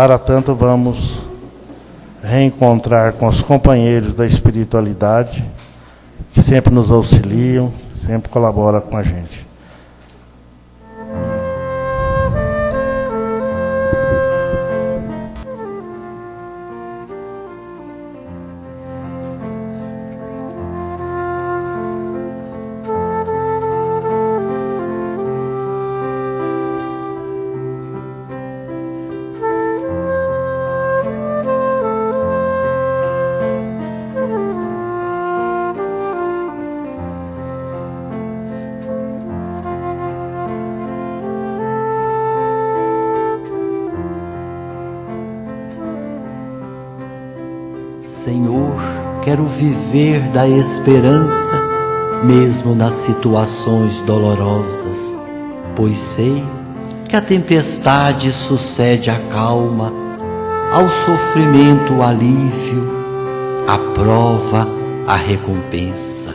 Para tanto, vamos reencontrar com os companheiros da espiritualidade, que sempre nos auxiliam, sempre colaboram com a gente. Senhor, quero viver da esperança, mesmo nas situações dolorosas, pois sei que a tempestade sucede à calma, ao sofrimento o alívio, à prova a recompensa.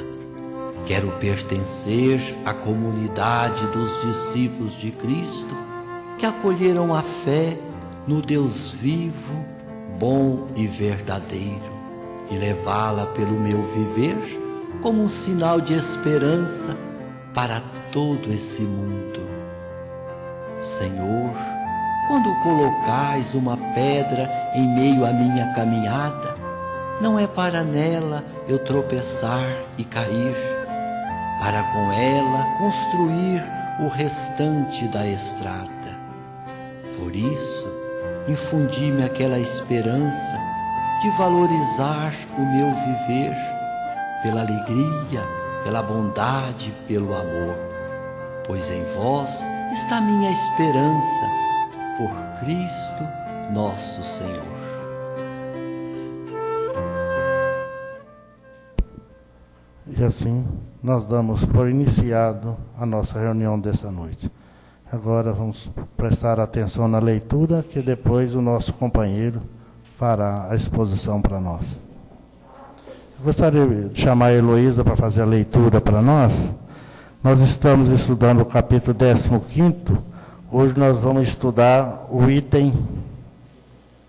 Quero pertencer à comunidade dos discípulos de Cristo que acolheram a fé no Deus vivo, bom e verdadeiro, e levá-la pelo meu viver como um sinal de esperança para todo esse mundo. Senhor, quando colocais uma pedra em meio à minha caminhada, não é para nela eu tropeçar e cair, para com ela construir o restante da estrada. Por isso, infundi-me aquela esperança de valorizar o meu viver pela alegria, pela bondade, pelo amor, pois em vós está a minha esperança, por Cristo nosso Senhor. E assim nós damos por iniciado a nossa reunião desta noite. Agora vamos prestar atenção na leitura, que depois o nosso companheiro fará a exposição para nós. Eu gostaria de chamar a Heloísa para fazer a leitura para nós. Nós estamos estudando o capítulo 15º. Hoje nós vamos estudar o item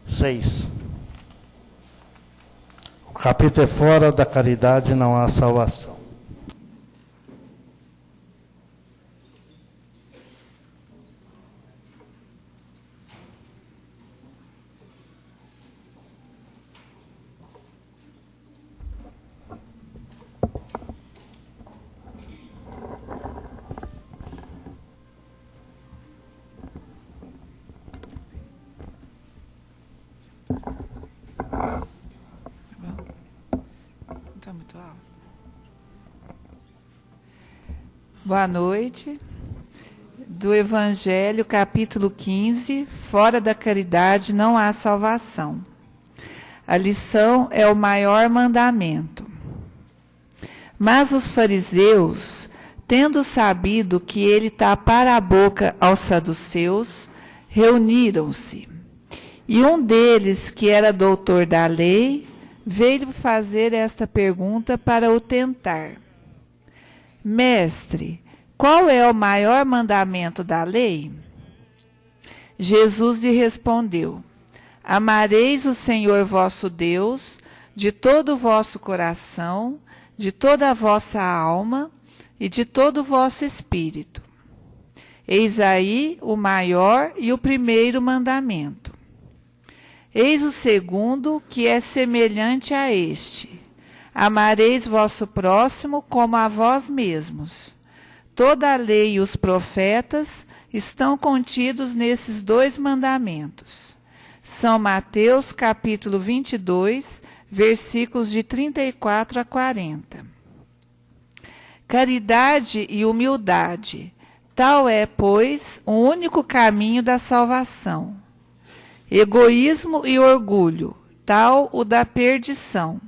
6. O capítulo é Fora da caridade não há salvação. Boa noite. Do Evangelho, capítulo 15, Fora da caridade não há salvação. A lição é o maior mandamento. Mas os fariseus, tendo sabido que ele tapara a boca aos saduceus, reuniram-se. E um deles, que era doutor da lei, veio fazer esta pergunta para o tentar. Mestre, qual é o maior mandamento da lei? Jesus lhe respondeu: Amareis o Senhor vosso Deus de todo o vosso coração, de toda a vossa alma e de todo o vosso espírito. Eis aí o maior e o primeiro mandamento. Eis o segundo, que é semelhante a este: Amareis vosso próximo como a vós mesmos. Toda a lei e os profetas estão contidos nesses dois mandamentos. São Mateus, capítulo 22, versículos de 34 a 40. Caridade e humildade, tal é, pois, o único caminho da salvação. Egoísmo e orgulho, tal o da perdição.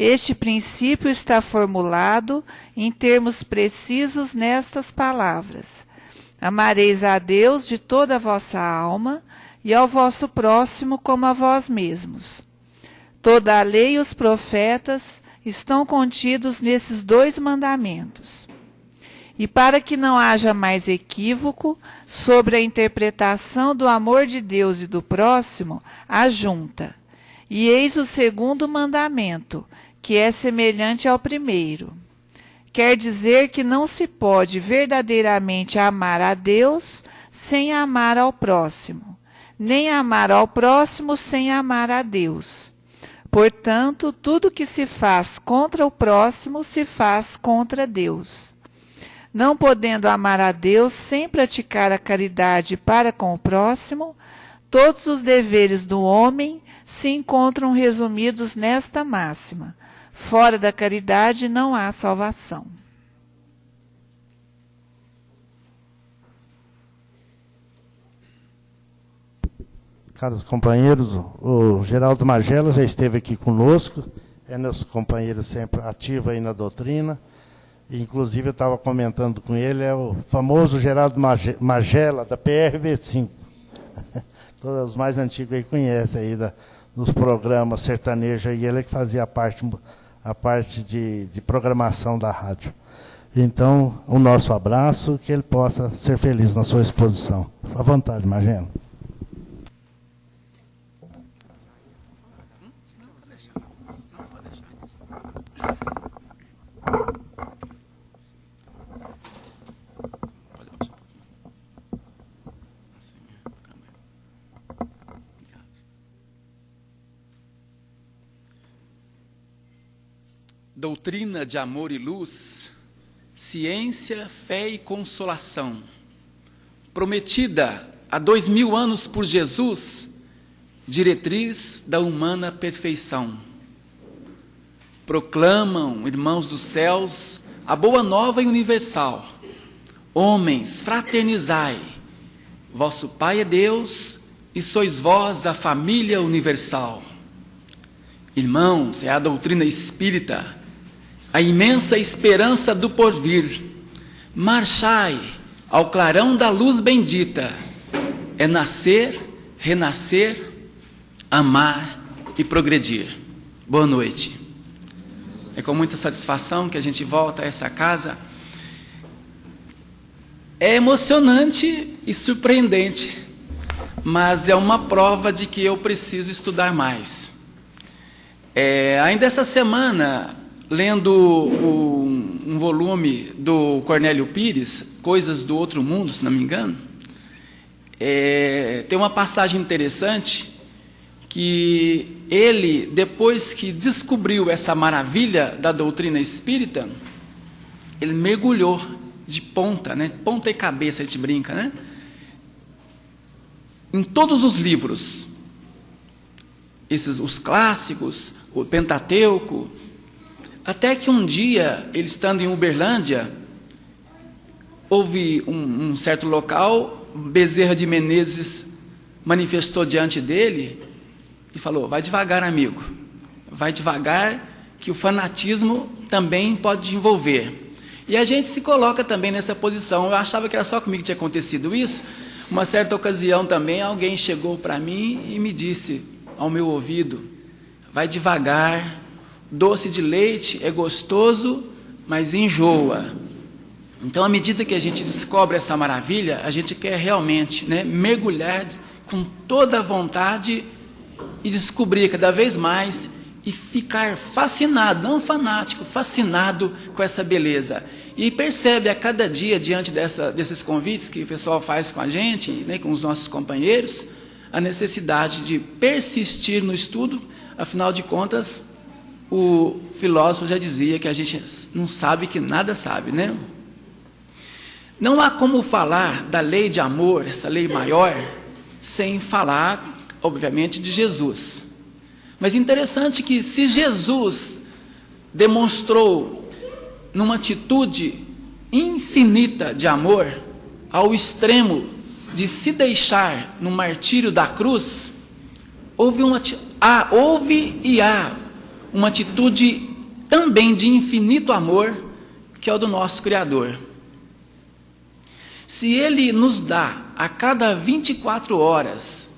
Este princípio está formulado em termos precisos nestas palavras: Amareis a Deus de toda a vossa alma e ao vosso próximo como a vós mesmos. Toda a lei e os profetas estão contidos nesses dois mandamentos. E para que não haja mais equívoco sobre a interpretação do amor de Deus e do próximo, ajunta: e eis o segundo mandamento, que é semelhante ao primeiro. Quer dizer que não se pode verdadeiramente amar a Deus sem amar ao próximo, nem amar ao próximo sem amar a Deus. Portanto, tudo que se faz contra o próximo se faz contra Deus. Não podendo amar a Deus sem praticar a caridade para com o próximo, todos os deveres do homem se encontram resumidos nesta máxima: fora da caridade não há salvação. Caros companheiros, o Geraldo Magela já esteve aqui conosco, é nosso companheiro sempre ativo aí na doutrina. Inclusive, eu estava comentando com ele, é o famoso Geraldo Magela, da PRB5. Todos os mais antigos aí conhecem aí dos programas sertanejos, e ele que fazia a parte de programação da rádio. Então, o nosso abraço, que ele possa ser feliz na sua exposição. À vontade, Magela. Doutrina de amor e luz, ciência, fé e consolação, prometida há 2000 anos por Jesus, diretriz da humana perfeição. Proclamam, irmãos dos céus, a boa nova e universal. Homens, fraternizai, vosso Pai é Deus e sois vós a família universal. Irmãos, é a doutrina espírita, a imensa esperança do porvir. Marchai ao clarão da luz bendita. É nascer, renascer, amar e progredir. Boa noite. É com muita satisfação que a gente volta a essa casa. É emocionante e surpreendente, mas é uma prova de que eu preciso estudar mais. Ainda essa semana, lendo um volume do Cornélio Pires, Coisas do Outro Mundo, se não me engano, tem uma passagem interessante que ele, depois que descobriu essa maravilha da doutrina espírita, ele mergulhou de ponta, né? Ponta e cabeça, a gente brinca, né? Em todos os livros, os clássicos, o Pentateuco, até que um dia, ele estando em Uberlândia, houve um certo local, Bezerra de Menezes manifestou diante dele e falou: vai devagar, amigo, vai devagar, que o fanatismo também pode envolver. E a gente se coloca também nessa posição. Eu achava que era só comigo que tinha acontecido isso. Uma certa ocasião também, alguém chegou para mim e me disse ao meu ouvido: vai devagar, doce de leite é gostoso, mas enjoa. Então, à medida que a gente descobre essa maravilha, a gente quer realmente, né, mergulhar com toda a vontade e descobrir cada vez mais e ficar fascinado, não fanático, fascinado com essa beleza. E percebe a cada dia, diante desses convites que o pessoal faz com a gente, né, com os nossos companheiros, a necessidade de persistir no estudo. Afinal de contas, o filósofo já dizia que a gente não sabe que nada sabe, né? Não há como falar da lei de amor, essa lei maior, sem falar, obviamente, de Jesus. Mas interessante que, se Jesus demonstrou numa atitude infinita de amor, ao extremo de se deixar no martírio da cruz, houve e há uma atitude também de infinito amor, que é o do nosso Criador. Se Ele nos dá a cada 24 horas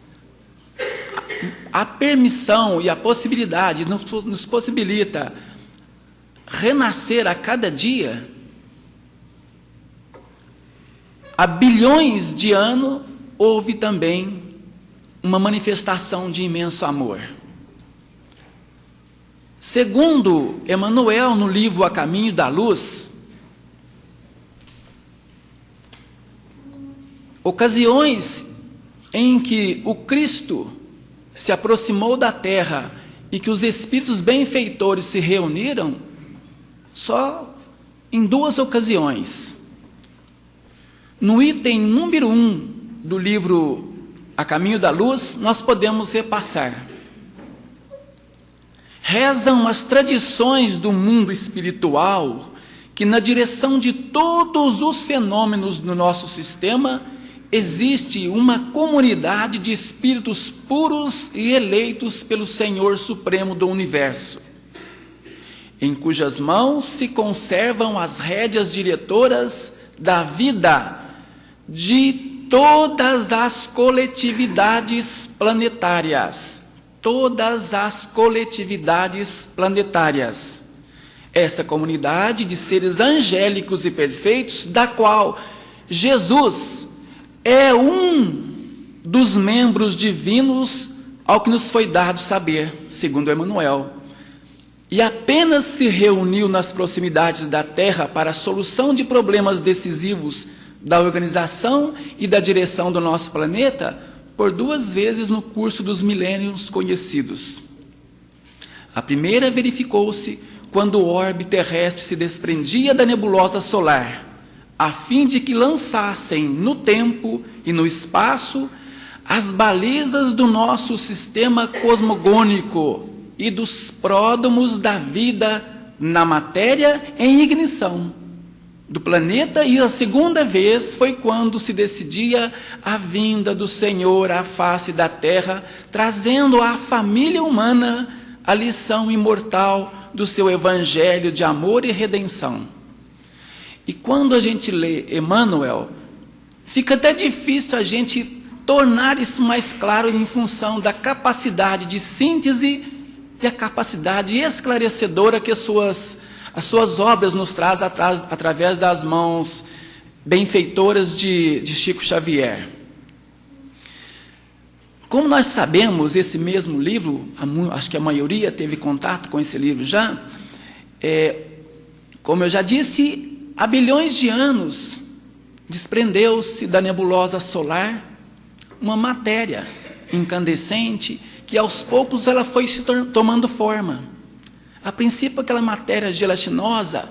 a permissão e a possibilidade, nos possibilita renascer a cada dia, há bilhões de anos, houve também uma manifestação de imenso amor. Segundo Emmanuel, no livro A Caminho da Luz, ocasiões em que o Cristo se aproximou da terra e que os espíritos benfeitores se reuniram, só em 2 ocasiões. No item número 1 do livro A Caminho da Luz, nós podemos repassar. Rezam as tradições do mundo espiritual que, na direção de todos os fenômenos do nosso sistema, existe uma comunidade de espíritos puros e eleitos pelo Senhor Supremo do Universo, em cujas mãos se conservam as rédeas diretoras da vida de todas as coletividades planetárias. Todas as coletividades planetárias. Essa comunidade de seres angélicos e perfeitos, da qual Jesus é um dos membros divinos, ao que nos foi dado saber, segundo Emmanuel. E apenas se reuniu nas proximidades da Terra para a solução de problemas decisivos da organização e da direção do nosso planeta, por 2 vezes no curso dos milênios conhecidos. A primeira verificou-se quando o orbe terrestre se desprendia da nebulosa solar, a fim de que lançassem no tempo e no espaço as balizas do nosso sistema cosmogônico e dos pródomos da vida na matéria em ignição do planeta. E a segunda vez foi quando se decidia a vinda do Senhor à face da terra, trazendo à família humana a lição imortal do seu evangelho de amor e redenção. E quando a gente lê Emmanuel, fica até difícil a gente tornar isso mais claro em função da capacidade de síntese e a capacidade esclarecedora que as suas obras nos trazem através das mãos benfeitoras de Chico Xavier. Como nós sabemos, esse mesmo livro, acho que a maioria teve contato com esse livro já, como eu já disse, há bilhões de anos desprendeu-se da nebulosa solar uma matéria incandescente que aos poucos ela foi se tomando forma. A princípio aquela matéria gelatinosa,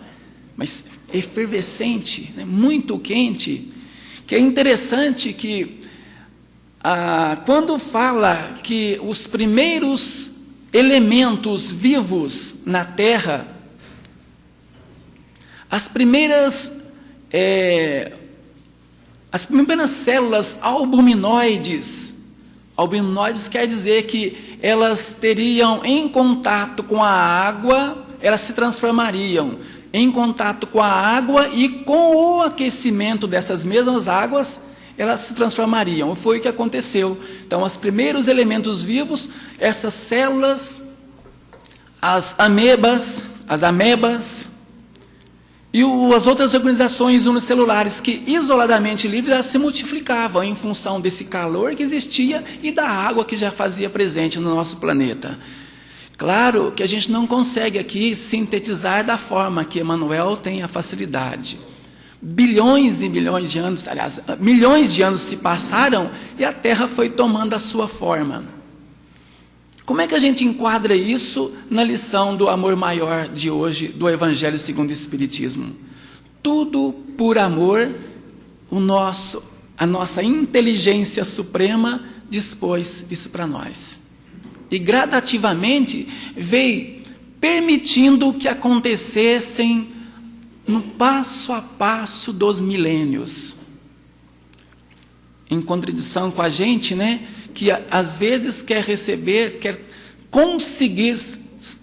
mas efervescente, né, muito quente, que é interessante que quando fala que os primeiros elementos vivos na Terra, as primeiras células albuminoides quer dizer que elas teriam em contato com a água, elas se transformariam em contato com a água e com o aquecimento dessas mesmas águas, elas se transformariam. Foi o que aconteceu. Então, os primeiros elementos vivos, essas células, as amebas e as outras organizações unicelulares que, isoladamente livres, elas se multiplicavam em função desse calor que existia e da água que já fazia presente no nosso planeta. Claro que a gente não consegue aqui sintetizar da forma que Emmanuel tem a facilidade. Bilhões e bilhões de anos, aliás, milhões de anos se passaram e a Terra foi tomando a sua forma. Como é que a gente enquadra isso na lição do amor maior de hoje, do Evangelho segundo o Espiritismo? Tudo por amor, a nossa inteligência suprema dispôs isso para nós. E gradativamente veio permitindo que acontecessem no passo a passo dos milênios. Em contradição com a gente, né? Que às vezes quer conseguir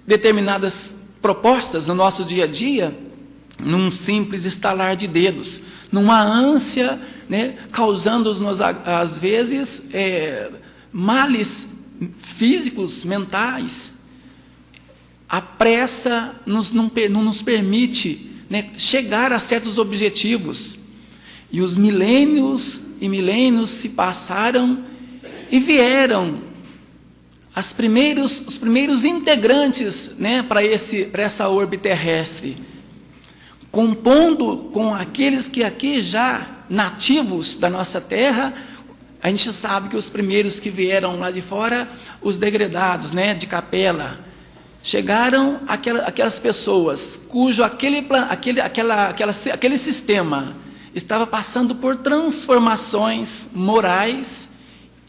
determinadas propostas no nosso dia a dia, num simples estalar de dedos, numa ânsia, né, causando-nos, às vezes, males físicos, mentais. A pressa não nos permite, né, chegar a certos objetivos. E os milênios e milênios se passaram e vieram os primeiros integrantes, né, para essa orbe terrestre, compondo com aqueles que aqui já nativos da nossa terra. A gente sabe que os primeiros que vieram lá de fora, os degredados, né, de Capela, chegaram aquelas pessoas cujo aquele sistema estava passando por transformações morais,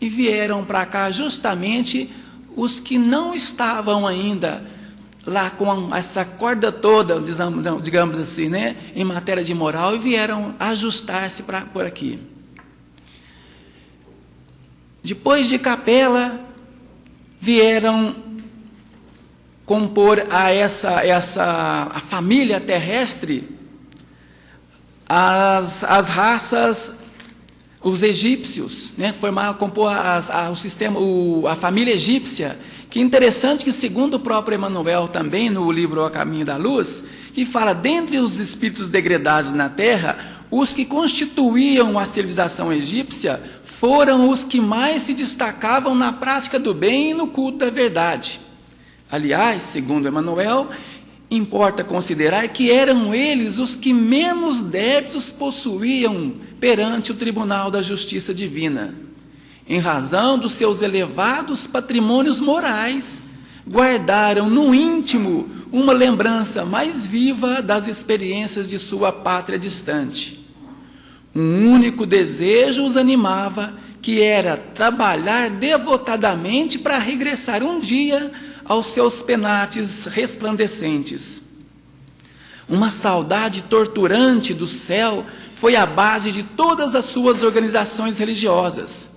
e vieram para cá justamente os que não estavam ainda lá com essa corda toda, digamos assim, né, em matéria de moral, e vieram ajustar-se por aqui. Depois de Capela, vieram compor a família terrestre as raças, os egípcios, né? Compor a família egípcia. Que interessante que, segundo o próprio Emmanuel, também no livro O Caminho da Luz, que fala, dentre os espíritos degradados na Terra, os que constituíam a civilização egípcia foram os que mais se destacavam na prática do bem e no culto da verdade. Aliás, segundo Emmanuel, importa considerar que eram eles os que menos débitos possuíam perante o Tribunal da Justiça Divina, em razão dos seus elevados patrimônios morais. Guardaram no íntimo uma lembrança mais viva das experiências de sua pátria distante. Um único desejo os animava, que era trabalhar devotadamente para regressar um dia aos seus penates resplandecentes. Uma saudade torturante do céu foi a base de todas as suas organizações religiosas.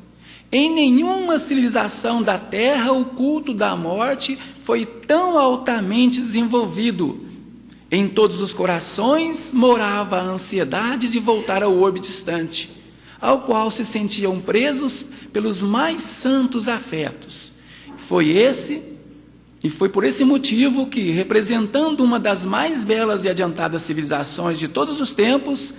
Em nenhuma civilização da terra o culto da morte foi tão altamente desenvolvido. Em todos os corações morava a ansiedade de voltar ao orbe distante, ao qual se sentiam presos pelos mais santos afetos. Foi por esse motivo que, representando uma das mais belas e adiantadas civilizações de todos os tempos,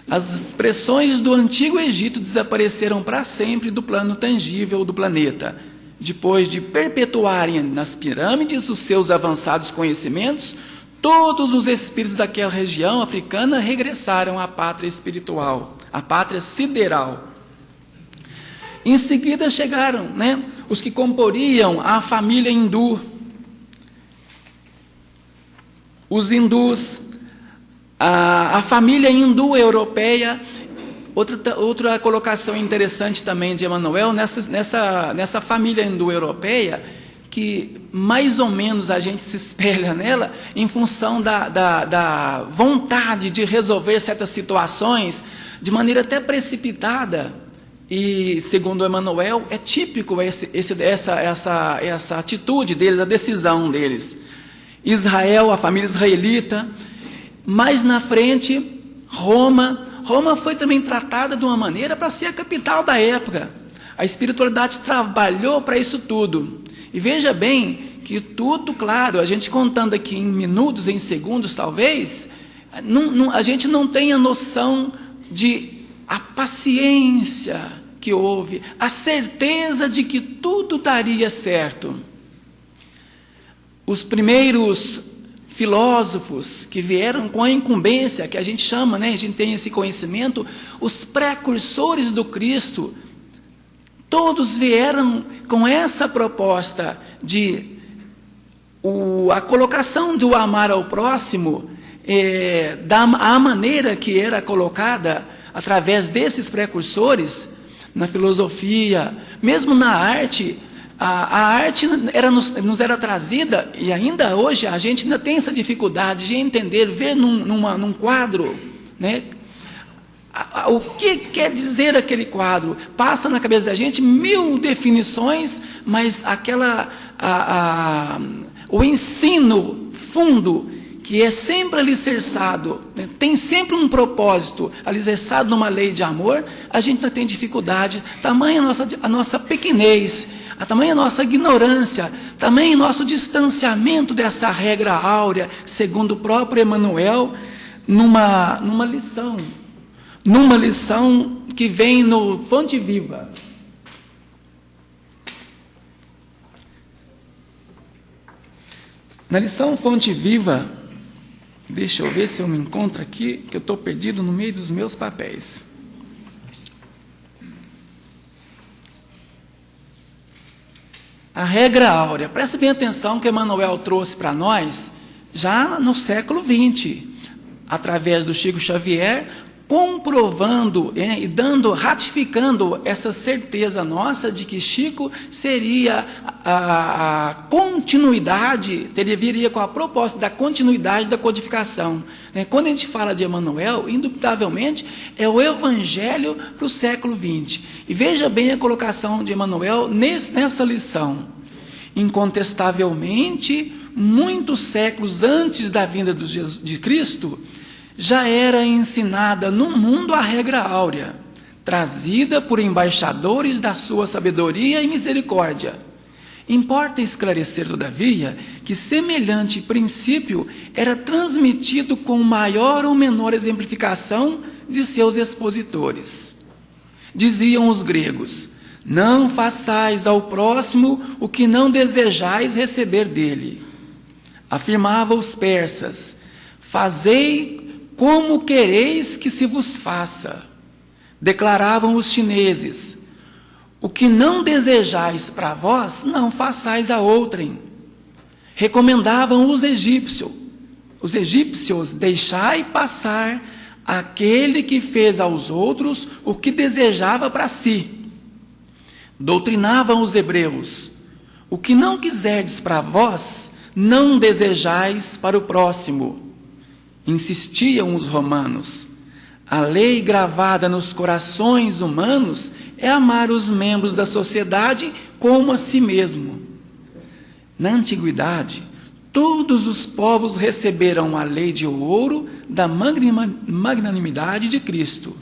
as expressões do antigo Egito desapareceram para sempre do plano tangível do planeta. Depois de perpetuarem nas pirâmides os seus avançados conhecimentos, todos os espíritos daquela região africana regressaram à pátria espiritual, à pátria sideral. Em seguida chegaram, né, os que comporiam a família hindu, os hindus, a família hindu-europeia. Outra colocação interessante também de Emmanuel, nessa família hindu-europeia, que mais ou menos a gente se espelha nela, em função da vontade de resolver certas situações de maneira até precipitada. E, segundo Emmanuel, é típico essa atitude deles, a decisão deles. Israel, a família israelita. Mais na frente, Roma. Roma foi também tratada de uma maneira para ser a capital da época. A espiritualidade trabalhou para isso tudo. E veja bem que tudo, claro, a gente contando aqui em minutos, em segundos talvez, a gente não tem a noção de a paciência que houve, a certeza de que tudo daria certo. Os primeiros filósofos que vieram com a incumbência, que a gente chama, né, a gente tem esse conhecimento, os precursores do Cristo, todos vieram com essa proposta de a colocação do amar ao próximo, a maneira que era colocada através desses precursores, na filosofia, mesmo na arte. A arte nos era trazida, e ainda hoje a gente ainda tem essa dificuldade de entender, ver num quadro, né, o que quer dizer aquele quadro. Passa na cabeça da gente 1000 definições, mas o ensino fundo, que é sempre alicerçado, né, tem sempre um propósito, alicerçado numa lei de amor, a gente ainda tem dificuldade. Tamanha a nossa pequenez, tamanha a nossa ignorância, tamanho o nosso distanciamento dessa regra áurea, segundo o próprio Emmanuel, numa lição. numa lição que vem no Fonte Viva. Na lição Fonte Viva, deixa eu ver se eu me encontro aqui, que eu estou perdido no meio dos meus papéis. A regra áurea. Presta bem atenção que Emmanuel trouxe para nós já no século XX, através do Chico Xavier, comprovando e ratificando essa certeza nossa de que Chico seria a continuidade, viria com a proposta da continuidade da codificação. Quando a gente fala de Emmanuel, indubitavelmente é o Evangelho para o século XX. E veja bem a colocação de Emmanuel nessa lição. Incontestavelmente, muitos séculos antes da vinda de Cristo, já era ensinada no mundo a regra áurea, trazida por embaixadores da sua sabedoria e misericórdia. Importa esclarecer, todavia, que semelhante princípio era transmitido com maior ou menor exemplificação de seus expositores. Diziam os gregos: não façais ao próximo o que não desejais receber dele. Afirmava os persas: fazei como quereis que se vos faça. Declaravam os chineses: o que não desejais para vós, não façais a outrem. Recomendavam os egípcios: deixai passar aquele que fez aos outros o que desejava para si. Doutrinavam os hebreus: o que não quiserdes para vós, não desejais para o próximo. Insistiam os romanos: a lei gravada nos corações humanos é amar os membros da sociedade como a si mesmo. Na antiguidade, todos os povos receberam a lei de ouro da magnanimidade de Cristo.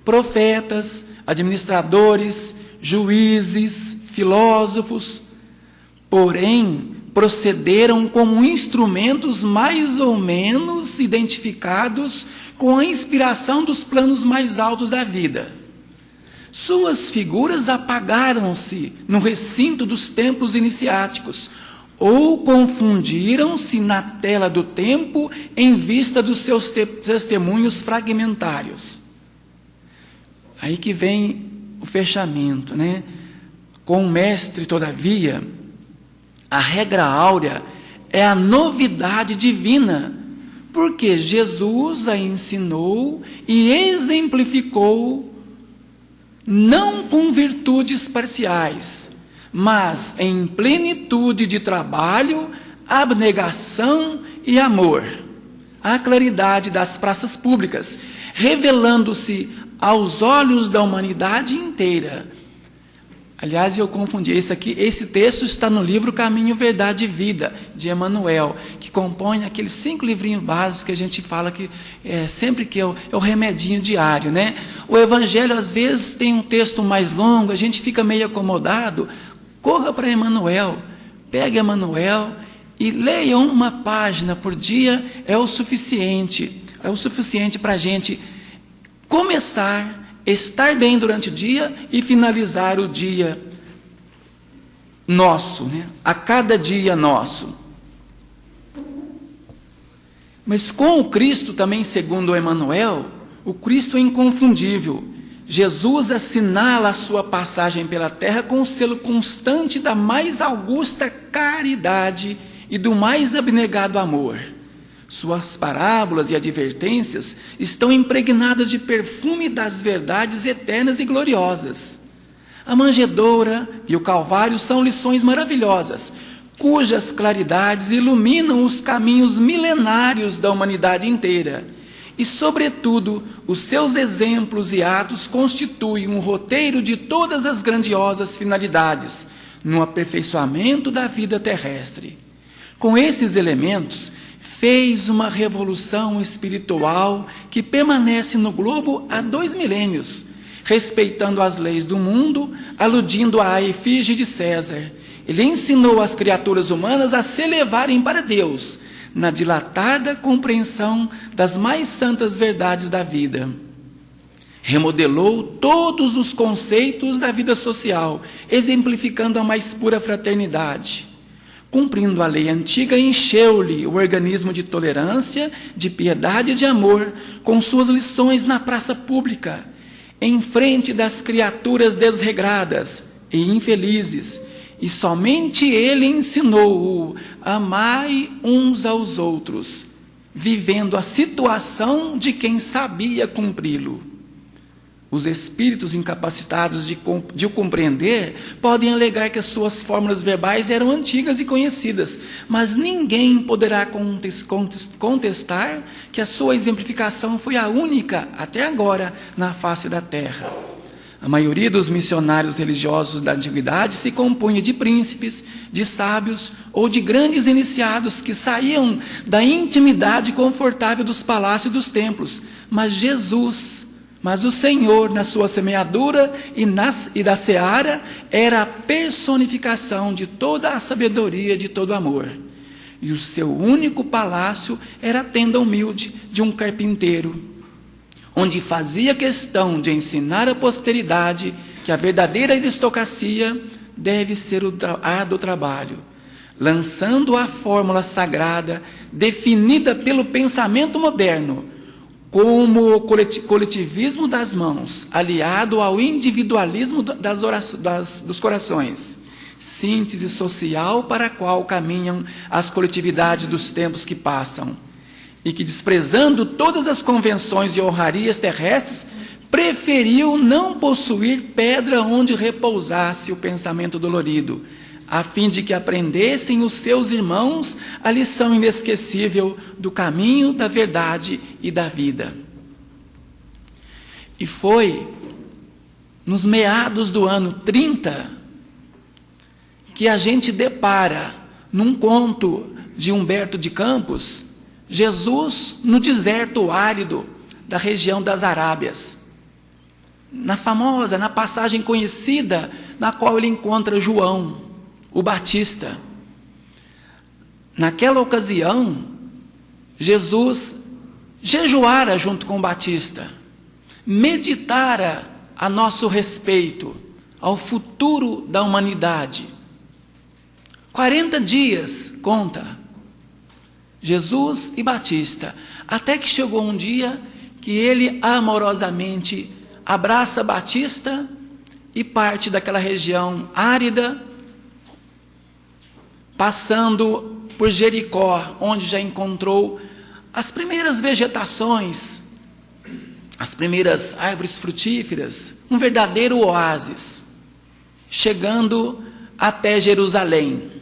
Profetas, administradores, juízes, filósofos, porém, procederam como instrumentos mais ou menos identificados com a inspiração dos planos mais altos da vida. Suas figuras apagaram-se no recinto dos templos iniciáticos, ou confundiram-se na tela do tempo em vista dos seus testemunhos fragmentários. Aí que vem o fechamento, né? Com o mestre, todavia, a regra áurea é a novidade divina, porque Jesus a ensinou e exemplificou, não com virtudes parciais, mas em plenitude de trabalho, abnegação e amor. A claridade das praças públicas, revelando-se aos olhos da humanidade inteira. Aliás, eu confundi esse texto está no livro Caminho, Verdade e Vida, de Emmanuel, que compõe aqueles 5 livrinhos básicos que a gente fala que sempre que é o remedinho diário, né? O Evangelho, às vezes, tem um texto mais longo, a gente fica meio acomodado. Corra para Emmanuel, pegue Emmanuel e leia uma página por dia, é o suficiente para a gente começar, estar bem durante o dia e finalizar o dia nosso, né? A cada dia nosso. Mas com o Cristo também, segundo o Emmanuel, o Cristo é inconfundível. Jesus assinala a sua passagem pela terra com o selo constante da mais augusta caridade e do mais abnegado amor. Suas parábolas e advertências estão impregnadas de perfume das verdades eternas e gloriosas. A manjedoura e o Calvário são lições maravilhosas, cujas claridades iluminam os caminhos milenários da humanidade inteira. E, sobretudo, os seus exemplos e atos constituem um roteiro de todas as grandiosas finalidades no aperfeiçoamento da vida terrestre. Com esses elementos, fez uma revolução espiritual que permanece no globo há 2 milênios, respeitando as leis do mundo, aludindo à efígie de César. Ele ensinou as criaturas humanas a se elevarem para Deus, na dilatada compreensão das mais santas verdades da vida. Remodelou todos os conceitos da vida social, exemplificando a mais pura fraternidade. Cumprindo a lei antiga, encheu-lhe o organismo de tolerância, de piedade e de amor, com suas lições na praça pública, em frente das criaturas desregradas e infelizes, e somente ele ensinou o amai uns aos outros, vivendo a situação de quem sabia cumpri-lo. Os espíritos incapacitados de o compreender podem alegar que as suas fórmulas verbais eram antigas e conhecidas, mas ninguém poderá contestar que a sua exemplificação foi a única, até agora, na face da terra. A maioria dos missionários religiosos da antiguidade se compunha de príncipes, de sábios ou de grandes iniciados que saíam da intimidade confortável dos palácios e dos templos, mas o Senhor, na sua semeadura e da seara, era a personificação de toda a sabedoria, de todo amor. E o seu único palácio era a tenda humilde de um carpinteiro, onde fazia questão de ensinar à posteridade que a verdadeira aristocracia deve ser o árduo trabalho, lançando a fórmula sagrada definida pelo pensamento moderno, como o coletivismo das mãos, aliado ao individualismo dos corações, síntese social para a qual caminham as coletividades dos tempos que passam, e que, desprezando todas as convenções e honrarias terrestres, preferiu não possuir pedra onde repousasse o pensamento dolorido, a fim de que aprendessem os seus irmãos a lição inesquecível do caminho, da verdade e da vida. E foi nos meados do ano 30 que a gente depara, num conto de Humberto de Campos, Jesus no deserto árido da região das Arábias. Na passagem conhecida, na qual ele encontra João, o Batista. Naquela ocasião, Jesus jejuara junto com o Batista, meditara a nosso respeito, ao futuro da humanidade. 40 dias, conta, Jesus e Batista, até que chegou um dia que ele amorosamente abraça Batista e parte daquela região árida, passando por Jericó, onde já encontrou as primeiras vegetações, as primeiras árvores frutíferas, um verdadeiro oásis, chegando até Jerusalém.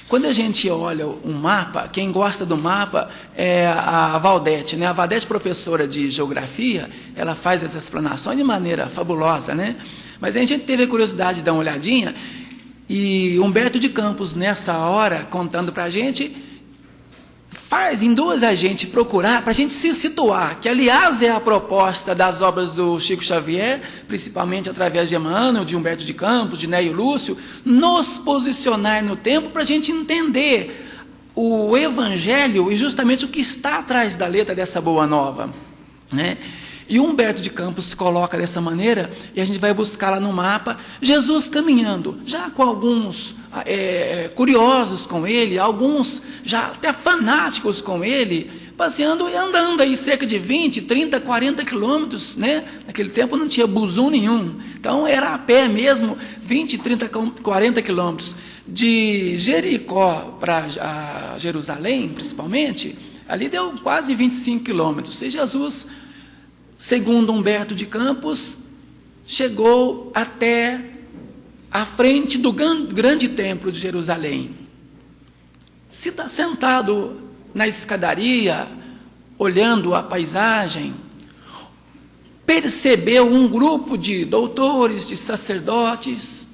Quando a gente olha um mapa, quem gosta do mapa é a Valdete, né? A Valdete, professora de geografia, ela faz essas explanações de maneira fabulosa, né? Mas a gente teve a curiosidade de dar uma olhadinha, e Humberto de Campos, nessa hora, contando para a gente, induz a gente procurar, para a gente se situar, que aliás é a proposta das obras do Chico Xavier, principalmente através de Emmanuel, de Humberto de Campos, de Neio Lúcio, nos posicionar no tempo para a gente entender o Evangelho e justamente o que está atrás da letra dessa boa nova, né? E Humberto de Campos se coloca dessa maneira, e a gente vai buscar lá no mapa, Jesus caminhando, já com alguns curiosos com ele, alguns já até fanáticos com ele, passeando e andando aí cerca de 20, 30, 40 quilômetros, né? Naquele tempo não tinha buzu nenhum, então era a pé mesmo, 20, 30, 40 quilômetros. De Jericó para Jerusalém, principalmente, ali deu quase 25 quilômetros, e Jesus, segundo Humberto de Campos, chegou até à frente do grande templo de Jerusalém. Sentado na escadaria, olhando a paisagem, percebeu um grupo de doutores, de sacerdotes,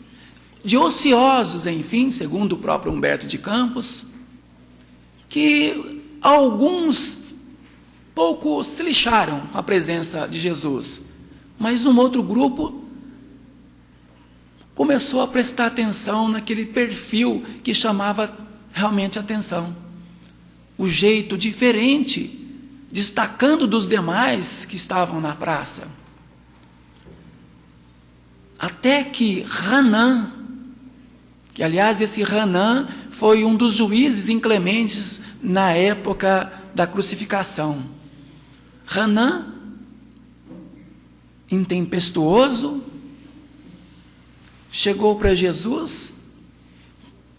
de ociosos, enfim, segundo o próprio Humberto de Campos, que alguns pouco se lixaram a presença de Jesus, mas um outro grupo começou a prestar atenção naquele perfil que chamava realmente a atenção. O jeito diferente, destacando dos demais que estavam na praça. até que Hanã, que aliás esse Hanã foi um dos juízes inclementes na época da crucificação. Hanã, intempestuoso, chegou para Jesus,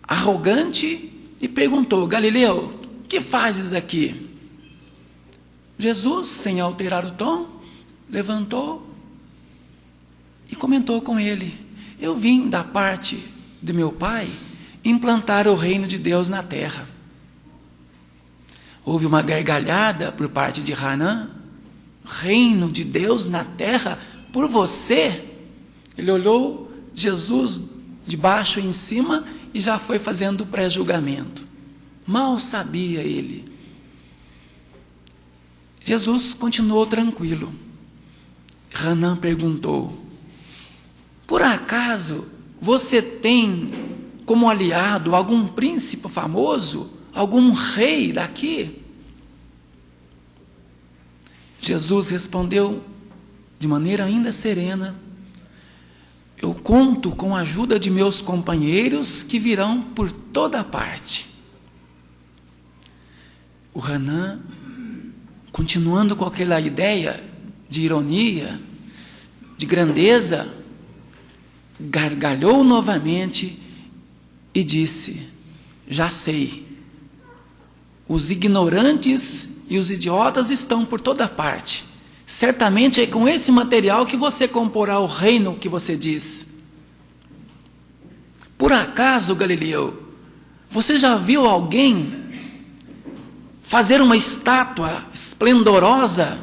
arrogante, e perguntou: Galileu, que fazes aqui? Jesus, sem alterar o tom, levantou e comentou com ele: eu vim da parte de meu pai implantar o reino de Deus na terra. Houve uma gargalhada por parte de Hanã. Reino de Deus na terra por você? Ele olhou Jesus de baixo em cima e já foi fazendo pré-julgamento. Mal sabia ele. Jesus continuou tranquilo. Hanã perguntou: por acaso você tem como aliado algum príncipe famoso, algum rei daqui? Jesus respondeu de maneira ainda serena: eu conto com a ajuda de meus companheiros que virão por toda parte. O Hanã, continuando com aquela ideia de ironia, de grandeza, gargalhou novamente e disse: já sei, os ignorantes e os idiotas estão por toda parte. Certamente é com esse material que você comporá o reino que você diz. Por acaso, Galileu, você já viu alguém fazer uma estátua esplendorosa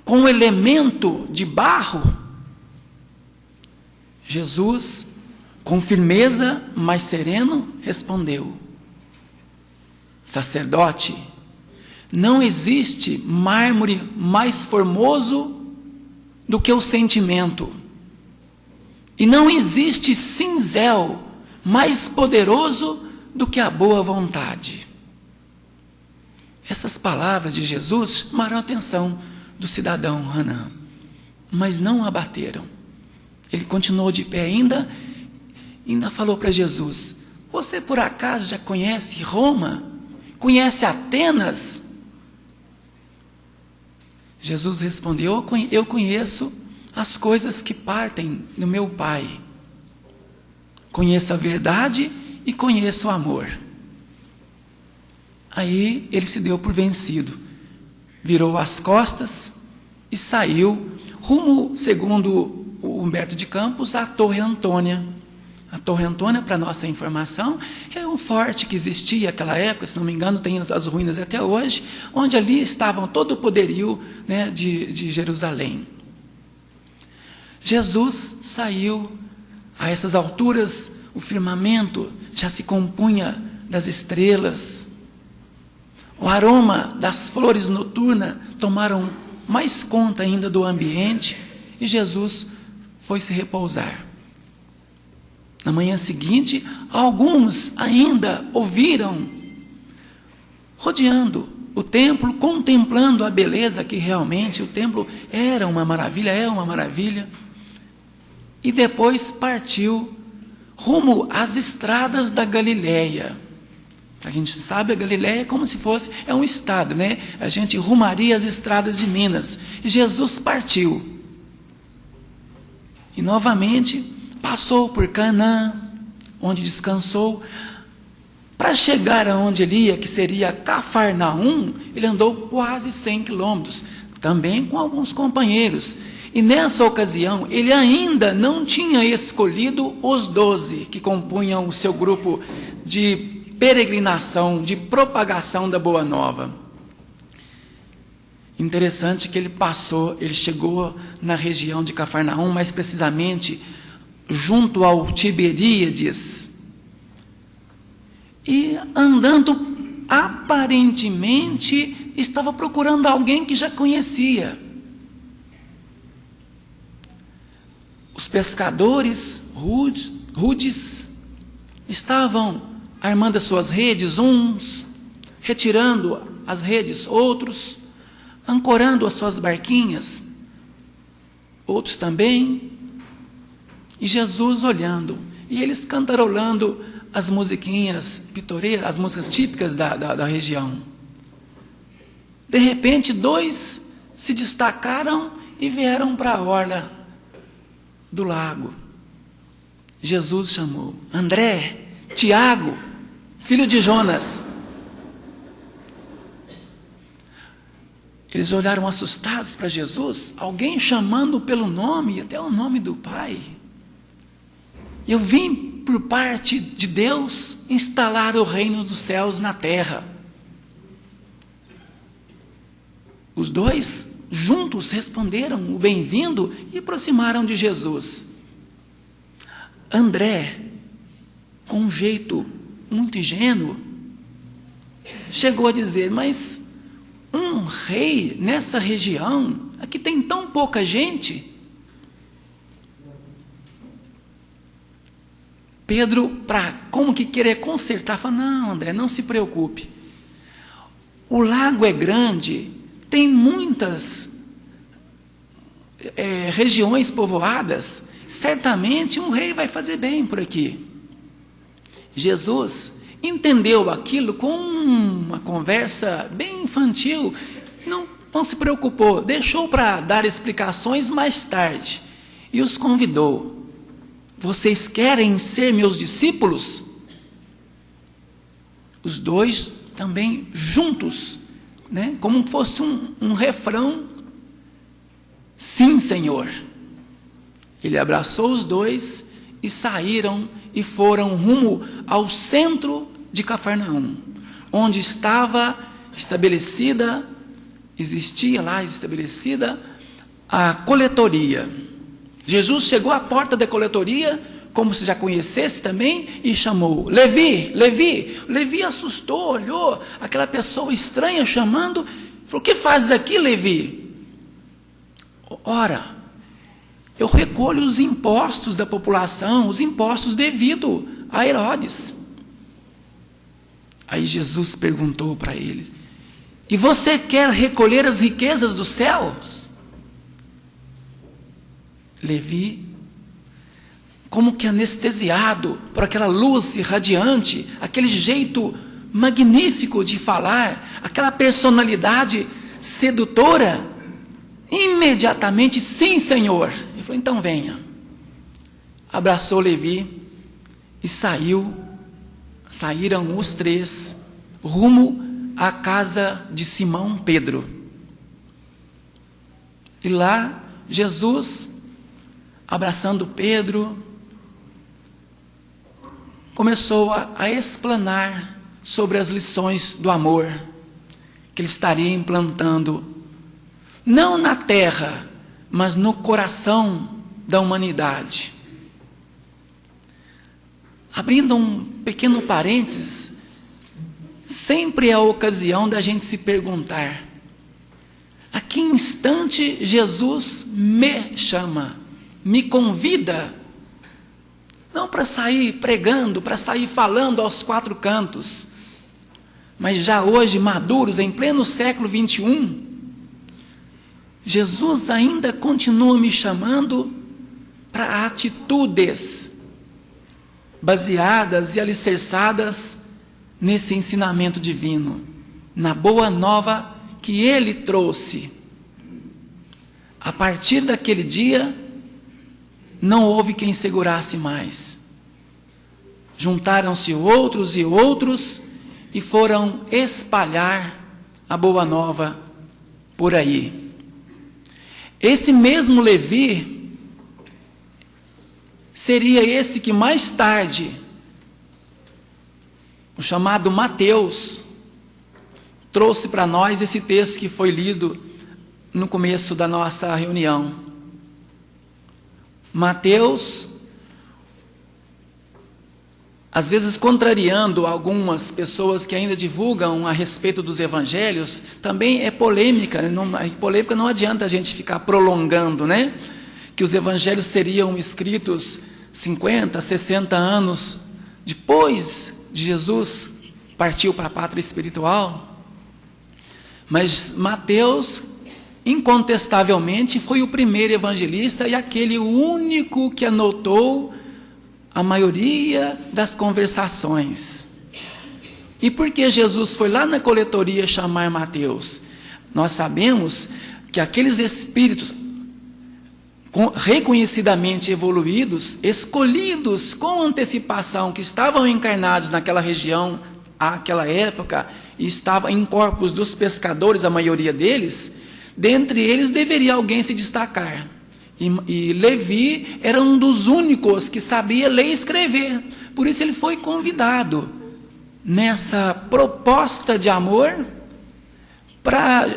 com um elemento de barro? Jesus, com firmeza, mas sereno, respondeu: sacerdote, não existe mármore mais formoso do que o sentimento, e não existe cinzel mais poderoso do que a boa vontade. Essas palavras de Jesus chamaram a atenção do cidadão Hanã, mas não o abateram. Ele continuou de pé ainda falou para Jesus: você por acaso já conhece Roma? Conhece Atenas? Jesus respondeu: eu conheço as coisas que partem do meu Pai. Conheço a verdade e conheço o amor. Aí ele se deu por vencido, virou as costas e saiu rumo, segundo o Humberto de Campos, à Torre Antônia. A Torre Antônia, para nossa informação, é um forte que existia naquela época, se não me engano, tem as ruínas até hoje, onde ali estavam todo o poderio, né, de Jerusalém. Jesus saiu a essas alturas, o firmamento já se compunha das estrelas. O aroma das flores noturnas tomaram mais conta ainda do ambiente e Jesus foi se repousar. Na manhã seguinte, alguns ainda ouviram, rodeando o templo, contemplando a beleza que realmente o templo era uma maravilha, é uma maravilha. E depois partiu rumo às estradas da Galileia. Para quem sabe, a Galileia é como se fosse, é um estado, né? A gente rumaria as estradas de Minas. E Jesus partiu. E novamente passou por Canaã, onde descansou. Para chegar aonde ele ia, que seria Cafarnaum, ele andou quase 100 quilômetros, também com alguns companheiros. E nessa ocasião, ele ainda não tinha escolhido os 12 que compunham o seu grupo de peregrinação, de propagação da Boa Nova. Interessante que ele chegou na região de Cafarnaum, mais precisamente junto ao Tiberíades, e andando, aparentemente, estava procurando alguém que já conhecia. Os pescadores rudes estavam armando as suas redes, uns retirando as redes, outros ancorando as suas barquinhas, outros também e Jesus olhando, e eles cantarolando as musiquinhas pitorescas, as músicas típicas da região. De repente, 2 se destacaram e vieram para a orla do lago. Jesus chamou: André, Tiago, filho de Jonas. Eles olharam assustados para Jesus, alguém chamando pelo nome, até o nome do Pai. Eu vim por parte de Deus instalar o reino dos céus na terra. Os 2 juntos responderam o bem-vindo e aproximaram de Jesus. André, com um jeito muito ingênuo, chegou a dizer: mas um rei nessa região, aqui tem tão pouca gente. Pedro, para como que querer consertar, falou: não, André, não se preocupe. O lago é grande, tem muitas regiões povoadas, certamente um rei vai fazer bem por aqui. Jesus entendeu aquilo com uma conversa bem infantil, não se preocupou, deixou para dar explicações mais tarde e os convidou: vocês querem ser meus discípulos? Os 2 também juntos, né? Como fosse um refrão: sim, Senhor. Ele abraçou os 2 e saíram e foram rumo ao centro de Cafarnaum, onde existia lá estabelecida a coletoria. Jesus chegou à porta da coletoria, como se já conhecesse também, e chamou: Levi, Levi. Levi assustou, olhou aquela pessoa estranha chamando, falou: o que fazes aqui, Levi? Ora, eu recolho os impostos da população, os impostos devidos a Herodes. Aí Jesus perguntou para ele: e você quer recolher as riquezas dos céus? Levi, como que anestesiado por aquela luz irradiante, aquele jeito magnífico de falar, aquela personalidade sedutora, imediatamente: sim, Senhor. Ele falou: então venha. Abraçou Levi e saíram os 3 rumo à casa de Simão Pedro. E lá Jesus, abraçando Pedro, começou a explanar sobre as lições do amor que ele estaria implantando, não na terra, mas no coração da humanidade. Abrindo um pequeno parênteses, sempre é a ocasião da gente se perguntar: a que instante Jesus me chama, me convida, não para sair pregando, para sair falando aos 4 cantos, mas já hoje, maduros, em pleno século 21, Jesus ainda continua me chamando para atitudes baseadas e alicerçadas nesse ensinamento divino, na boa nova que Ele trouxe. A partir daquele dia, não houve quem segurasse mais. Juntaram-se outros e outros e foram espalhar a boa nova por aí. Esse mesmo Levi seria esse que mais tarde, o chamado Mateus, trouxe para nós esse texto que foi lido no começo da nossa reunião. Mateus, às vezes contrariando algumas pessoas que ainda divulgam a respeito dos evangelhos, também é polêmica. Polêmica não adianta a gente ficar prolongando, né? Que os evangelhos seriam escritos 50, 60 anos depois de Jesus partiu para a pátria espiritual. Mas Mateus incontestavelmente, foi o primeiro evangelista e aquele único que anotou a maioria das conversações. E por que Jesus foi lá na coletoria chamar Mateus? Nós sabemos que aqueles espíritos reconhecidamente evoluídos, escolhidos com antecipação, que estavam encarnados naquela região, àquela época, e estavam em corpos dos pescadores, a maioria deles, dentre eles deveria alguém se destacar. E Levi era um dos únicos que sabia ler e escrever. Por isso ele foi convidado nessa proposta de amor.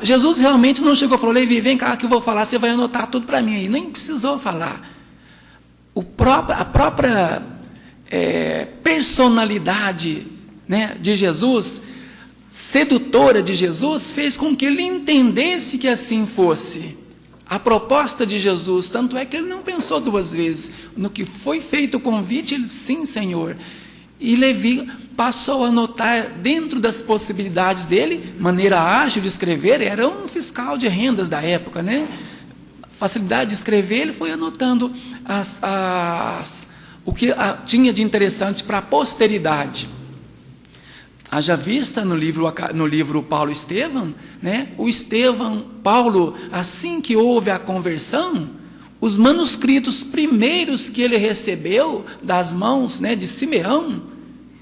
Jesus realmente não chegou e falou: Levi, vem cá que eu vou falar, você vai anotar tudo para mim aí. Nem precisou falar. A própria personalidade, né, de Jesus, sedutora de Jesus, fez com que ele entendesse que assim fosse. A proposta de Jesus, tanto é que ele não pensou duas vezes. No que foi feito o convite, ele, sim, Senhor. E Levi passou a anotar dentro das possibilidades dele, maneira ágil de escrever, era um fiscal de rendas da época, né? Facilidade de escrever, ele foi anotando o que tinha de interessante para a posteridade. Haja vista no livro Paulo Estevão, né? O Paulo, assim que houve a conversão, os manuscritos primeiros que ele recebeu das mãos, né, de Simeão,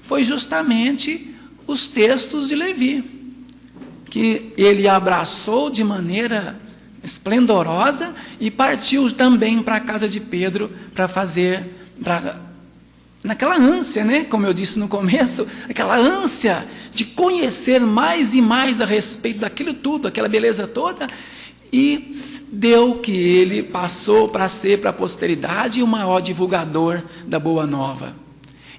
foi justamente os textos de Levi, que ele abraçou de maneira esplendorosa e partiu também para a casa de Pedro para fazer, naquela ânsia, né, como eu disse no começo, aquela ânsia de conhecer mais e mais a respeito daquilo tudo, aquela beleza toda, e deu que ele passou para ser para a posteridade o maior divulgador da Boa Nova.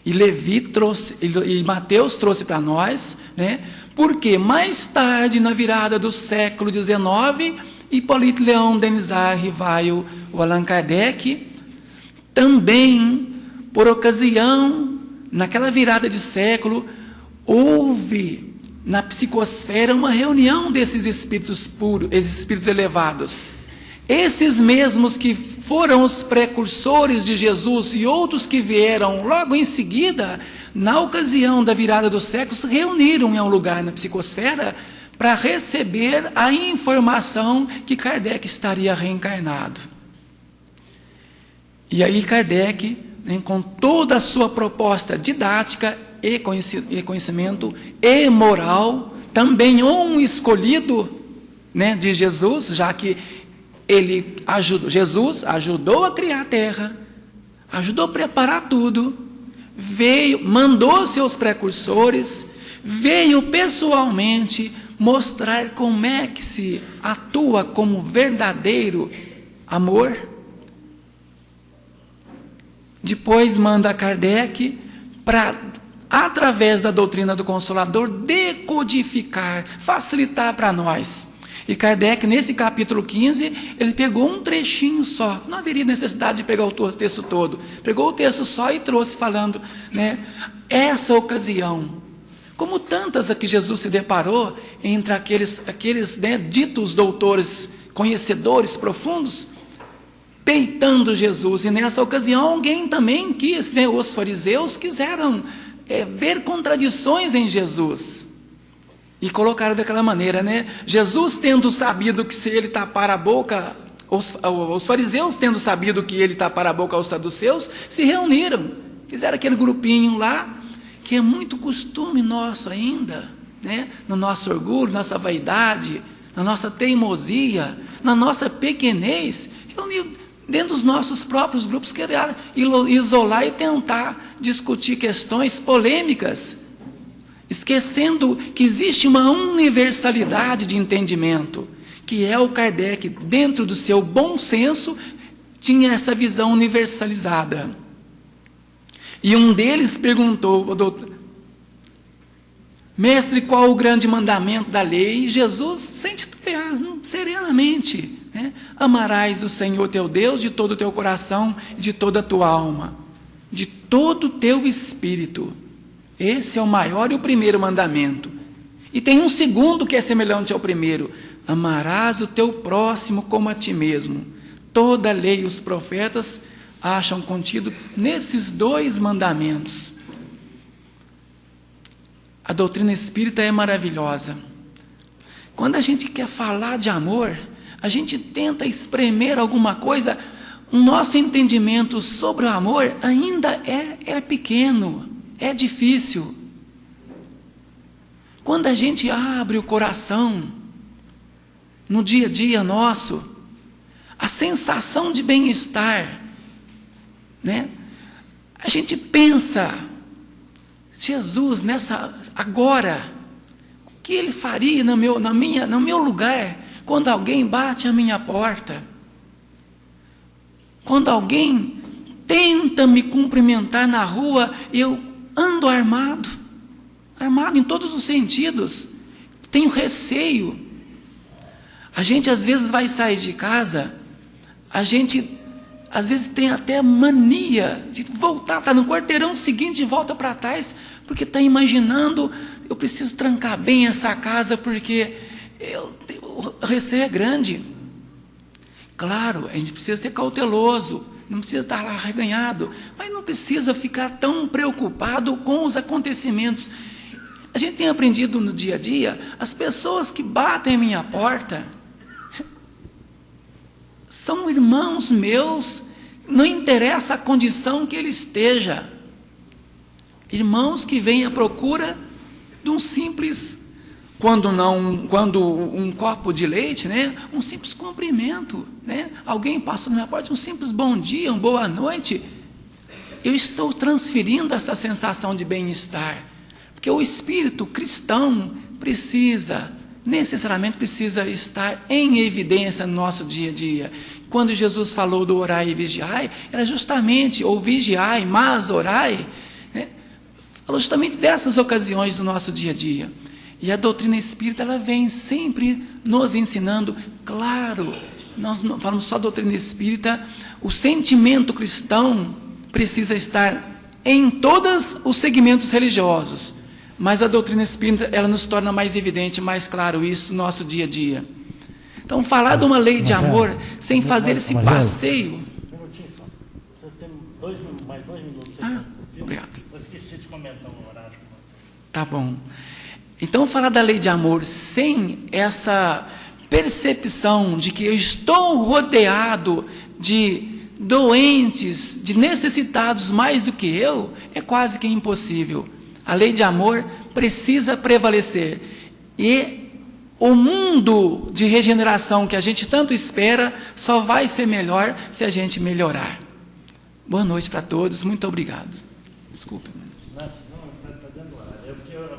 E Levi trouxe, e Mateus trouxe para nós, né, porque mais tarde, na virada do século XIX, Hipólito Leão Denisard Rivaio, o Allan Kardec, também, por ocasião, naquela virada de século, houve na psicosfera uma reunião desses espíritos puros, esses espíritos elevados. Esses mesmos que foram os precursores de Jesus e outros que vieram logo em seguida, na ocasião da virada do século, se reuniram em um lugar na psicosfera para receber a informação que Kardec estaria reencarnado. E aí Kardec, né, com toda a sua proposta didática e conhecimento e moral, também um escolhido, né, de Jesus, já que Jesus ajudou a criar a terra, ajudou a preparar tudo, mandou seus precursores, veio pessoalmente mostrar como é que se atua como verdadeiro amor. Depois manda Kardec para, através da doutrina do Consolador, decodificar, facilitar para nós. E Kardec, nesse capítulo 15, ele pegou um trechinho só, não haveria necessidade de pegar o texto todo, pegou o texto só e trouxe falando, né, essa ocasião, como tantas a que Jesus se deparou entre aqueles né, ditos doutores, conhecedores profundos, peitando Jesus, e nessa ocasião alguém também quis, né, os fariseus quiseram ver contradições em Jesus, e colocaram daquela maneira, né? Jesus tendo sabido que se ele tapar a boca, os fariseus tendo sabido que ele tapar a boca aos saduceus, se reuniram, fizeram aquele grupinho lá, que é muito costume nosso ainda, né? No nosso orgulho, nossa vaidade, na nossa teimosia, na nossa pequenez, reunir dentro dos nossos próprios grupos, querer isolar e tentar discutir questões polêmicas, esquecendo que existe uma universalidade de entendimento, que é o Kardec, dentro do seu bom senso, tinha essa visão universalizada. E um deles perguntou ao doutor: mestre, qual o grande mandamento da lei? E Jesus, sem titubear, serenamente, né? Amarás o Senhor teu Deus de todo o teu coração, de toda a tua alma, de todo o teu espírito. Esse é o maior e o primeiro mandamento. E tem um segundo que é semelhante ao primeiro: amarás o teu próximo como a ti mesmo. Toda a lei e os profetas acham contido nesses 2 mandamentos. A doutrina espírita é maravilhosa. Quando a gente quer falar de amor, a gente tenta espremer alguma coisa, o nosso entendimento sobre o amor ainda é pequeno, é difícil. Quando a gente abre o coração, no dia a dia nosso, a sensação de bem-estar, né? A gente pensa, Jesus, agora, o que Ele faria no meu lugar, quando alguém bate a minha porta, quando alguém tenta me cumprimentar na rua, eu ando armado em todos os sentidos, tenho receio. A gente às vezes vai sair de casa, a gente às vezes tem até mania de voltar, está no quarteirão seguinte e volta para trás, porque está imaginando, eu preciso trancar bem essa casa, porque o receio é grande. Claro, a gente precisa ser cauteloso, não precisa estar lá arreganhado, mas não precisa ficar tão preocupado com os acontecimentos. A gente tem aprendido no dia a dia, as pessoas que batem a minha porta são irmãos meus, não interessa a condição que ele esteja. Irmãos que vêm à procura de um simples, quando um copo de leite, né? Um simples cumprimento, né? Alguém passa na minha porta, um simples bom dia, uma boa noite. Eu estou transferindo essa sensação de bem-estar, porque o espírito cristão necessariamente precisa estar em evidência no nosso dia a dia. Quando Jesus falou do orai e vigiai, era justamente, ou vigiai, mas orai, né? Falou justamente dessas ocasiões do nosso dia a dia. E a doutrina espírita, ela vem sempre nos ensinando, claro, nós não falamos só doutrina espírita, o sentimento cristão precisa estar em todos os segmentos religiosos, mas a doutrina espírita, ela nos torna mais evidente, mais claro isso no nosso dia a dia. Então, falar de uma lei de amor, sem fazer esse passeio... Um minutinho só. Você tem mais 2 minutos. Obrigado. Eu esqueci de comentar um horário com você. Tá bom. Então, falar da lei de amor sem essa percepção de que eu estou rodeado de doentes, de necessitados mais do que eu, é quase que impossível. A lei de amor precisa prevalecer. E o mundo de regeneração que a gente tanto espera só vai ser melhor se a gente melhorar. Boa noite para todos, muito obrigado. Desculpa. Não, está dentro do horário. É porque eu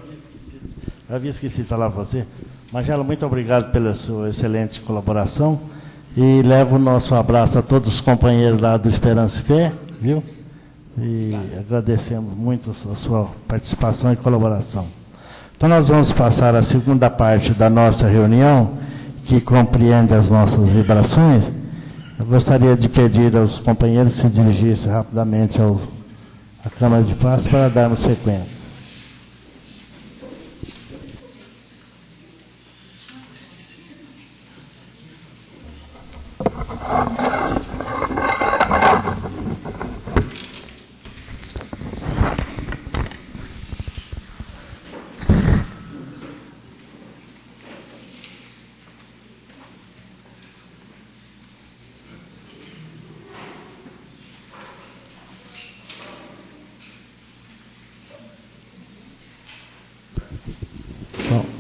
havia esquecido de falar para você. Magela, muito obrigado pela sua excelente colaboração. E levo o nosso abraço a todos os companheiros lá do Esperança e Fé, viu? E agradecemos muito a sua participação e colaboração. Então, nós vamos passar a segunda parte da nossa reunião, que compreende as nossas vibrações. Eu gostaria de pedir aos companheiros que se dirigissem rapidamente à Câmara de Paz para darmos sequência.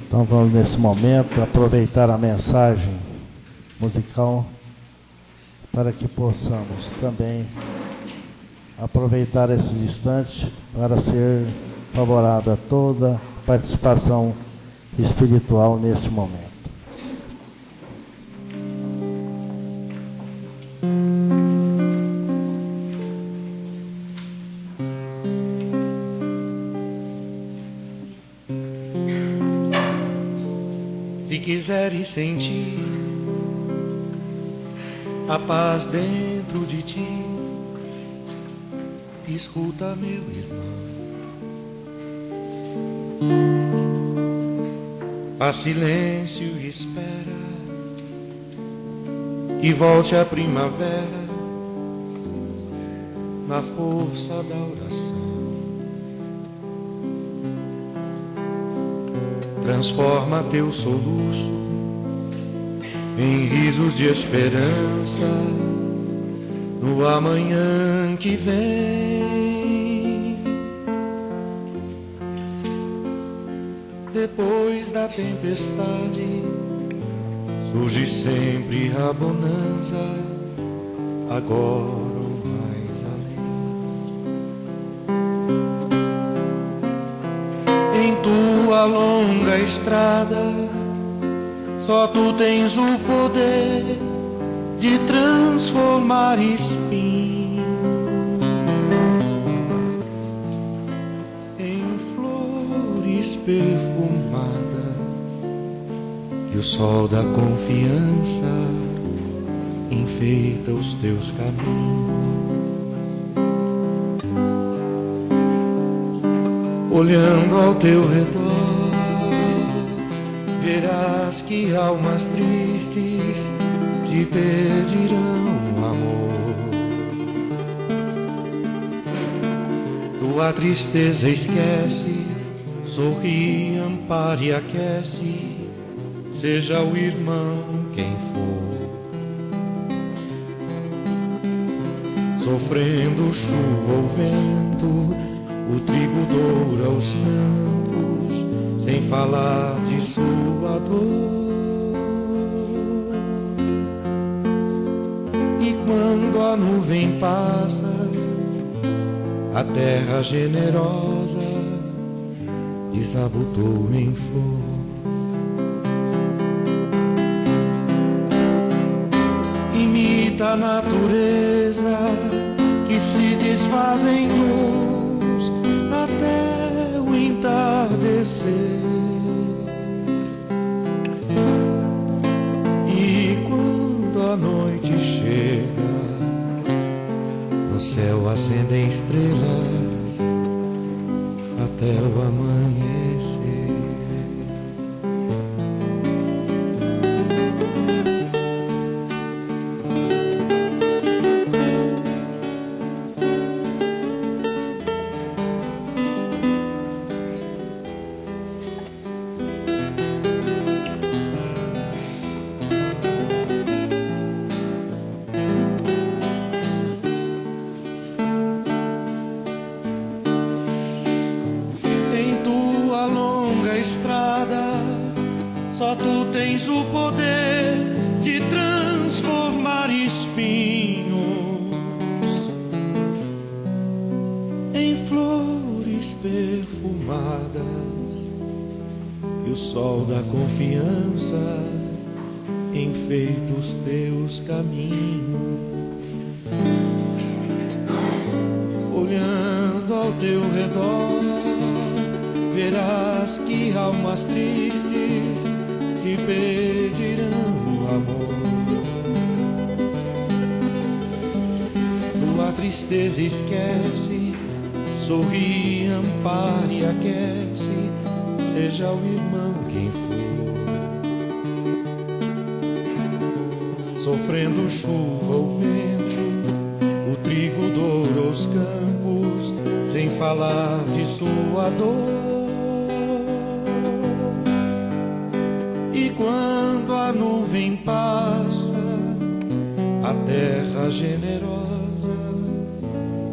Então vamos, nesse momento, aproveitar a mensagem musical para que possamos também aproveitar esse instante para ser favorável a toda participação espiritual neste momento. Se quiseres sentir a paz dentro de ti, escuta, meu irmão. Faz silêncio e espera que volte a primavera na força da oração. Transforma teu soluço em risos de esperança no amanhã que vem. Depois da tempestade surge sempre a bonança, agora ou mais além. Em tua longa estrada só tu tens o poder de transformar espinhos em flores perfumadas, e o sol da confiança enfeita os teus caminhos. Olhando ao teu redor, verás que almas tristes te pedirão amor. Tua tristeza esquece, sorri, ampare e aquece, seja o irmão quem for. Sofrendo chuva ou vento, o trigo doura os campos, sem falar de sua dor. E quando a nuvem passa, a terra generosa desabotou em flor. Imita a natureza que se desfaz em luz até o entardecer. E quando a noite chega, no céu acendem estrelas até o amanhecer. Só tu tens o poder de transformar espinhos em flores perfumadas, e o sol da confiança enfeita os teus caminhos. Olhando ao teu redor, verás que almas tristes te pedirão amor. Tua tristeza esquece, sorri, ampare e aquece, seja o irmão quem for. Sofrendo chuva ou vento, o trigo doura os campos, sem falar de sua dor. E quando a nuvem passa, a terra generosa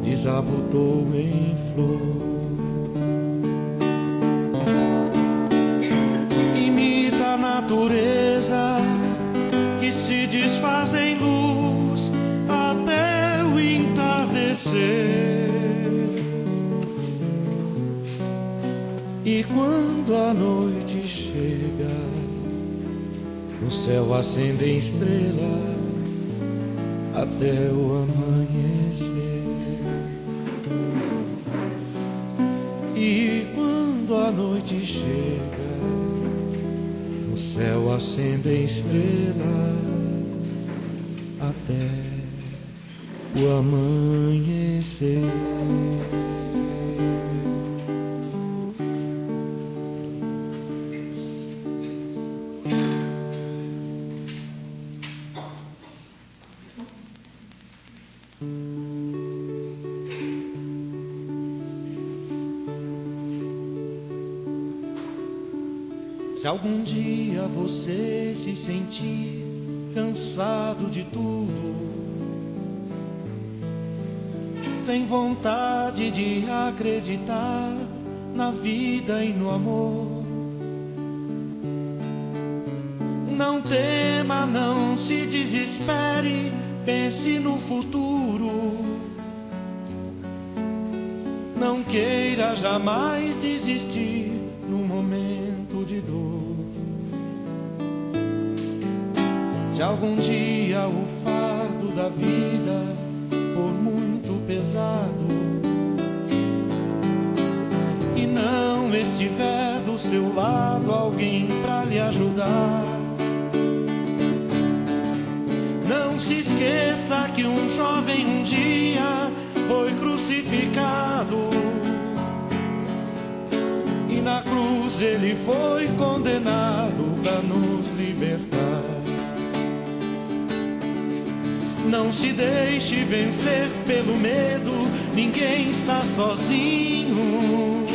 desabotou em flor. Imita a natureza que se desfaz em luz até o entardecer. E quando a noite chega, no céu acendem estrelas até o amanhecer. E quando a noite chega, no céu acendem estrelas até o amanhecer. Se algum dia você se sentir cansado de tudo, sem vontade de acreditar na vida e no amor, não tema, não se desespere, pense no futuro. Não queira jamais desistir num momento de dor. Se algum dia o fardo da vida for muito pesado e não estiver do seu lado alguém pra lhe ajudar, não se esqueça que um jovem um dia foi crucificado e na cruz ele foi condenado para nos libertar. Não se deixe vencer pelo medo, ninguém está sozinho.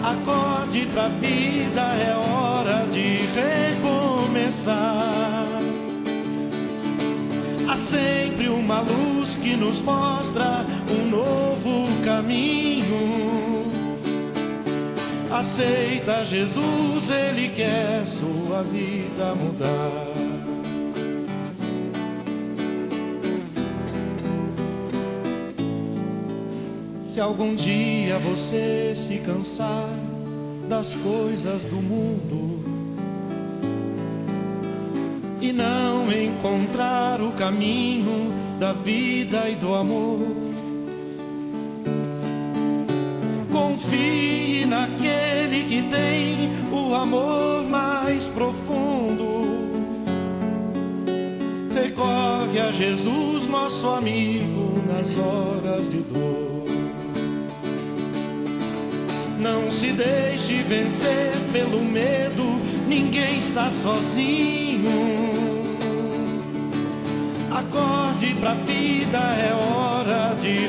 Acorde pra vida, é hora de recomeçar. Há sempre uma luz que nos mostra um novo caminho. Aceita Jesus, Ele quer sua vida mudar. Se algum dia você se cansar das coisas do mundo e não encontrar o caminho da vida e do amor, confie naquele que tem o amor mais profundo. Recorre a Jesus, nosso amigo, nas horas de dor. Não se deixe vencer pelo medo, ninguém está sozinho. Acorde pra vida, é hora de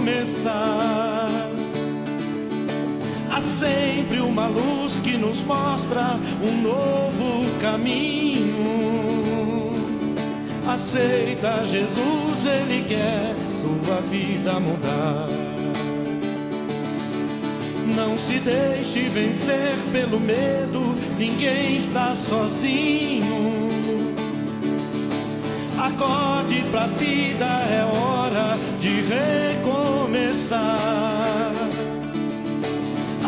recomeçar. Há sempre uma luz que nos mostra um novo caminho. Aceita Jesus, Ele quer sua vida mudar. Não se deixe vencer pelo medo, ninguém está sozinho. Acorde pra vida, é hora de recomeçar.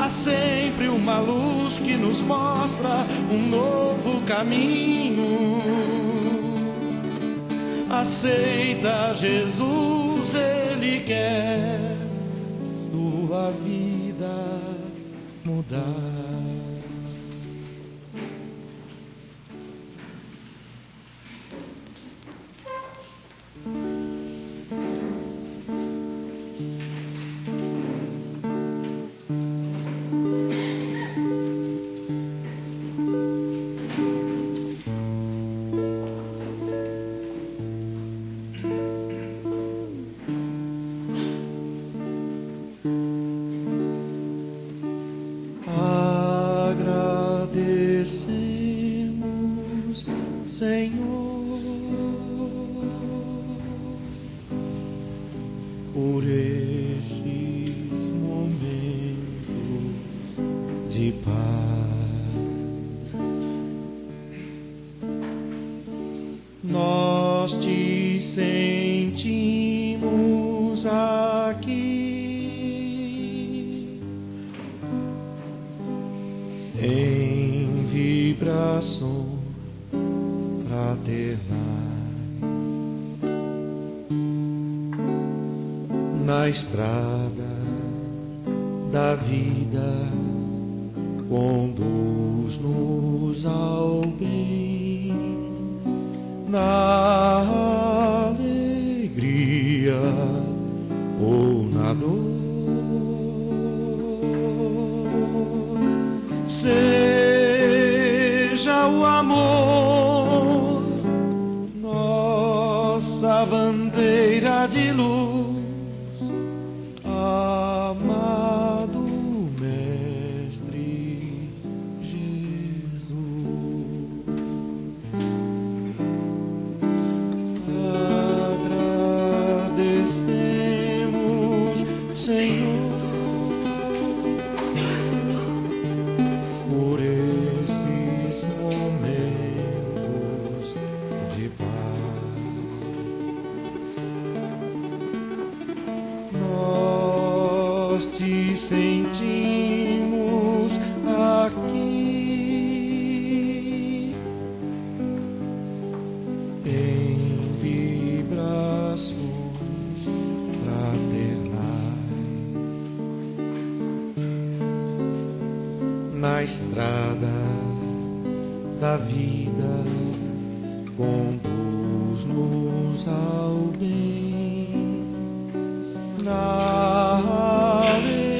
Há sempre uma luz que nos mostra um novo caminho. Aceita Jesus, Ele quer sua vida mudar. Agradecemos, Senhor, por esses momentos de paz. Nós te sentimos aqui em vibrações fraternais, na estrada da vida, conduz-nos ao bem, na alegria ou na dor. Seja o amor nossa bandeira de luz, amado Mestre. sentimos aqui em vibrações fraternais na estrada da vida, conduz-nos ao bem, na alegria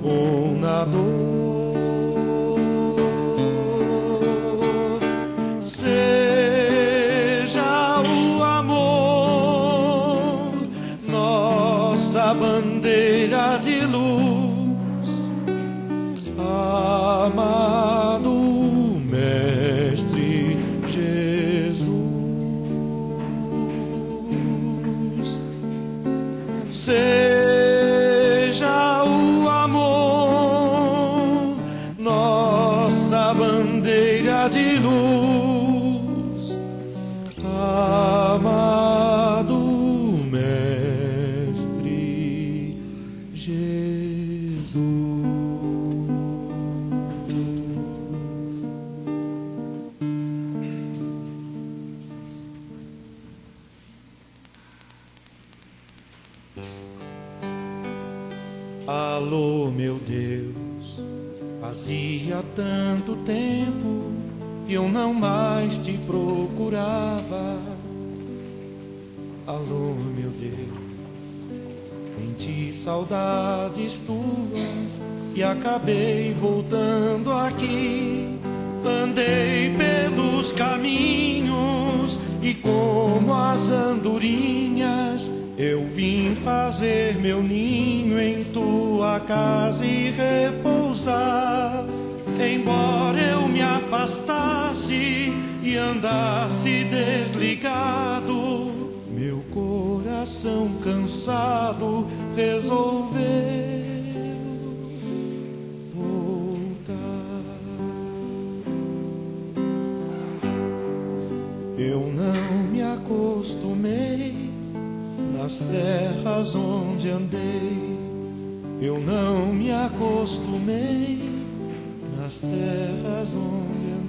ou na dor. Seja o amor nossa bandeira de luz, amado Mestre Jesus. Seja o amor nossa bandeira de luz, amado Mestre Jesus. Alô, meu Deus, fazia tanto tempo que eu não mais te procurava. Alô, meu Deus, senti saudades tuas e acabei voltando aqui. Andei pelos caminhos e como as andorinhas eu vim fazer meu ninho em tua casa e repousar. Embora eu me afastasse e andasse desligado, meu coração cansado resolveu voltar. Eu não me acostumei nas terras onde andei, eu não me acostumei nas terras onde andei.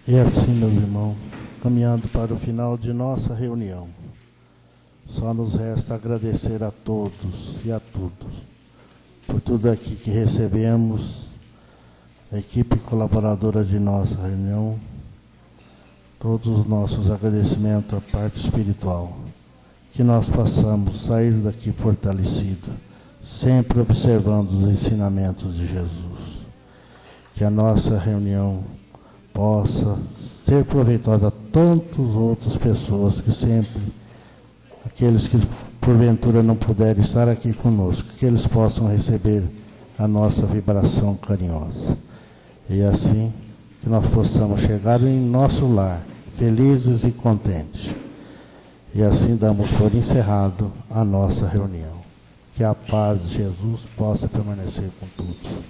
E assim, meus irmãos, caminhando para o final de nossa reunião, só nos resta agradecer a todos e a tudo, por tudo aqui que recebemos, a equipe colaboradora de nossa reunião, todos os nossos agradecimentos à parte espiritual, que nós possamos sair daqui fortalecidos, sempre observando os ensinamentos de Jesus, que a nossa reunião possa ser proveitosa a tantas outras pessoas que sempre, aqueles que porventura não puderem estar aqui conosco, que eles possam receber a nossa vibração carinhosa. E assim que nós possamos chegar em nosso lar, felizes e contentes. E assim damos por encerrado a nossa reunião. Que a paz de Jesus possa permanecer com todos.